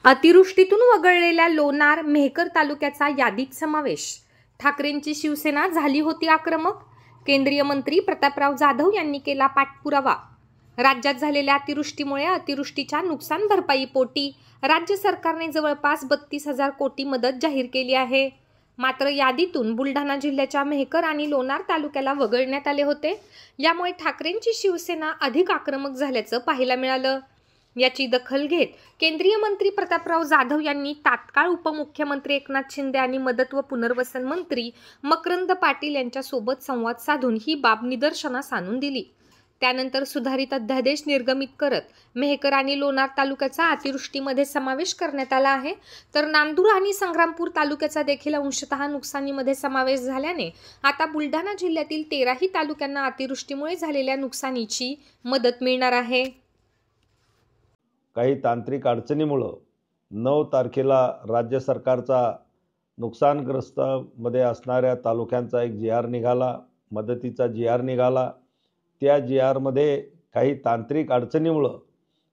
अतिवृष्टीतून वगळलेल्या लोणार मेहकर तालुक्याचा यादीत समावेश। ठाकरेंची शिवसेना झाली होती आक्रमक। केंद्रीय मंत्री प्रतापराव जाधव यांनी केला पाठपुरावा। राज्यात झालेल्या अतिवृष्टीमुळे अतिवृष्टीच्या नुकसान भरपाई पोटी राज्य सरकारने जवळपास 32,000 कोटी मदत जाहीर केली आहे। मात्र यादीतून बुलढाणा जिल्ह्याच्या मेहकर आणि लोणार तालुक्याला वगळण्यात आले होते। यामुळे ठाकरेंची शिवसेना अधिक आक्रमक झाल्याचं पाहायला मिळालं। याची दखल घेत केंद्रीय मंत्री प्रतापराव जाधव यांनी तात्काळ उपमुख्यमंत्री एकनाथ शिंदे आणि मदत व पुनर्वसन मंत्री मकरंद पाटील यांच्यासोबत संवाद साधून ही बाब निदर्शनास आणून दिली। त्यानंतर सुधारित अध्यादेश निर्गमित करत मेहकर आणि लोणार तालुक्याचा अतिवृष्टीमध्ये समावेश करण्यात आला आहे, तर नांदूर आणि संग्रामपूर तालुक्याचा देखील अंशतः नुकसानीमध्ये समावेश झाल्याने आता बुलढाणा जिल्ह्यातील 13ही तालुक्यांना अतिवृष्टीमुळे झालेल्या नुकसानीची मदत मिळणार आहे। काही तांत्रिक अडचणीमुळे 9 तारखेला राज्य सरकारचा नुकसानग्रस्त मध्ये असणाऱ्या तालुक्यांचा एक जी-आर निघाला, मदतीचा जी-आर निघाला। त्या जी-आरमध्ये काही तांत्रिक अडचणीमुळे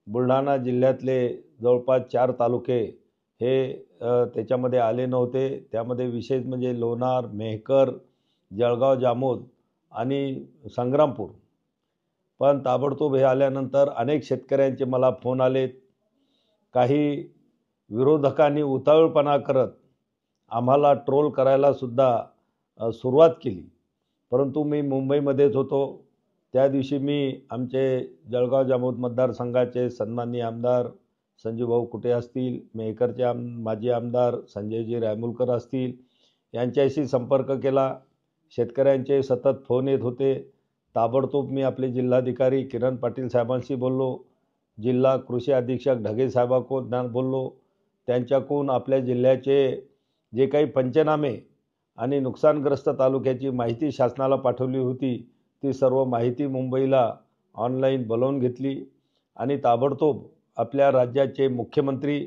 बुलढाणा जिल्ह्यातले जवळपास 4 तालुके हे त्याच्यामध्ये आले नव्हते। त्यामध्ये विशेष म्हणजे लोणार, मेहकर, जळगाव जामोद आणि संग्रामपूर। पण ताबडतोब हे आल्यानंतर अनेक शेतकऱ्यांचे मला फोन आले। काही विरोधकांनी उतावळपणा करत आम्हाला ट्रोल करायला सुद्धा सुरुवात केली, परंतु मी मुंबईमध्येच होतो। त्या दिवशी मी आमचे जळगाव जामोद मतदारसंघाचे सन्माननीय आमदार संजूभाऊ कुटे असतील, मेहकरचे माजी आमदार संजयजी रायमुलकर असतील यांच्याशी संपर्क केला। शेतकऱ्यांचे सतत फोन येत होते। ताबडतोब मी आपले जिल्हाधिकारी किरण पाटील साहेबांशी बोललो, जिल्हा कृषी अधीक्षक ढगे साहेबांना बोललो। त्यांच्याकडून आपल्या जिल्ह्याचे जे काही पंचनामे आणि नुकसानग्रस्त तालुक्याची माहिती शासनाला पाठवली होती, ती सर्व माहिती मुंबईला ऑनलाईन बोलावून घेतली आणि ताबडतोब आपल्या राज्याचे मुख्यमंत्री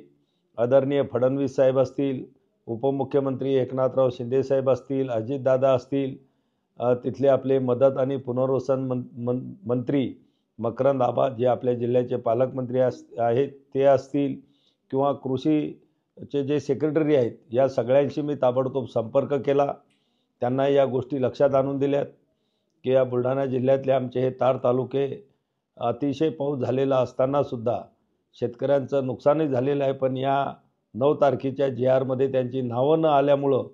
आदरणीय फडणवीस साहेब असतील, उपमुख्यमंत्री एकनाथराव शिंदे साहेब असतील, अजितदादा असतील, तिथले आपले मदत आणि पुनर्वसन मंत्री मकरंद आबा जे आपल्या जिल्ह्याचे पालकमंत्री आहेत ते असतील, किंवा कृषीचे जे सेक्रेटरी आहेत, या सगळ्यांशी मी ताबडतोब संपर्क केला। त्यांना या गोष्टी लक्षात आणून दिल्यात की या बुलढाणा जिल्ह्यातले आमचे हे 4 तालुके अतिशय पाऊस झालेला असतानासुद्धा शेतकऱ्यांचं नुकसानही झालेलं आहे, पण या 9 तारखेच्या जी-आरमध्ये त्यांची नावं न आल्यामुळं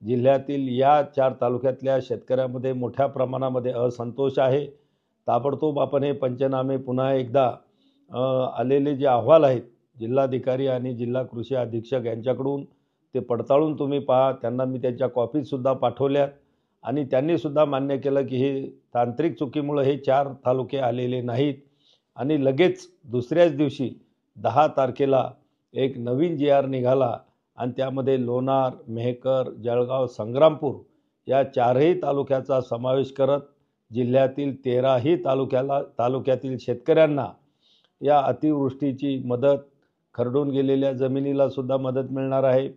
जिल्ह्यातील या 4 तालुक्यातल्या शेतकऱ्यांमध्ये मोठ्या प्रमाणामध्ये असंतोष आहे। ताबडतोब आपण हे पंचनामे पुन्हा एकदा आलेले जे अहवाल आहेत जिल्हाधिकारी आणि जिल्हा कृषी अधीक्षक यांच्याकडून ते पडताळून तुम्ही पहा। त्यांना मी त्याच्या कॉपीसुद्धा पाठवल्यात आणि त्यांनीसुद्धा मान्य केलं की हे तांत्रिक चुकीमुळे हे 4 तालुके आलेले नाहीत। आणि लगेच दुसऱ्याच दिवशी 10 तारखेला एक नवीन जी-आर निघाला आणि त्यामध्ये लोणार, मेहकर, जळगाव, संग्रामपूर या 4ही तालुक्याचा समावेश करत जिल्ह्यातील 13ही तालुक्यातील शेतकऱ्यांना या अतिवृष्टीची मदत, खरडून गेलेल्या जमिनीला सुद्धा मदत मिळणार आहे।